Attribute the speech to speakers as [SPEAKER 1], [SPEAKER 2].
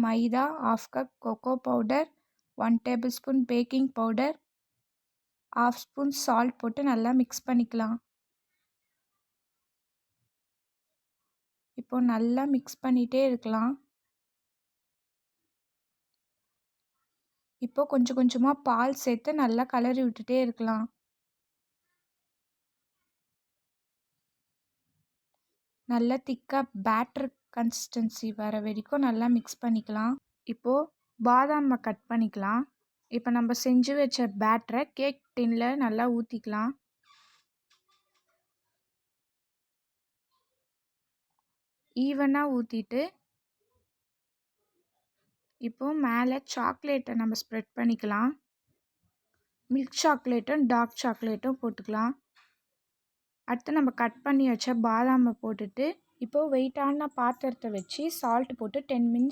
[SPEAKER 1] மைதா, 1/2 cup cocoa powder, 1 tablespoon baking powder, 1/2 spoon salt போட்டு நல்லா mix பண்ணிக்கலாம். இப்போ நல்லா மிக்ஸ் பண்ணிகிட்டே இருக்கலாம். இப்போ கொஞ்சம் கொஞ்சமாக பால் சேர்த்து நல்லா கலரி விட்டுட்டே இருக்கலாம். நல்லா திக்காக பேட்டர் கன்சிஸ்டன்சி வர வரைக்கும் நல்லா மிக்ஸ் பண்ணிக்கலாம். இப்போது பாதாமை கட் பண்ணிக்கலாம். இப்போ நம்ம செஞ்சு வச்ச பேட்டரை கேக் டின்னில் நல்லா ஊற்றிக்கலாம். ஈவனாக ஊற்றிட்டு இப்போது மேலே சாக்லேட்டை நம்ம ஸ்ப்ரெட் பண்ணிக்கலாம். மில்க் சாக்லேட்டும் டார்க் சாக்லேட்டும் போட்டுக்கலாம். அடுத்து நம்ம கட் பண்ணி வச்ச பாதாமை போட்டுட்டு இப்போது வெயிட்டான பாத்திரத்தை வச்சு சால்ட் போட்டு 10 மினிட்ஸ்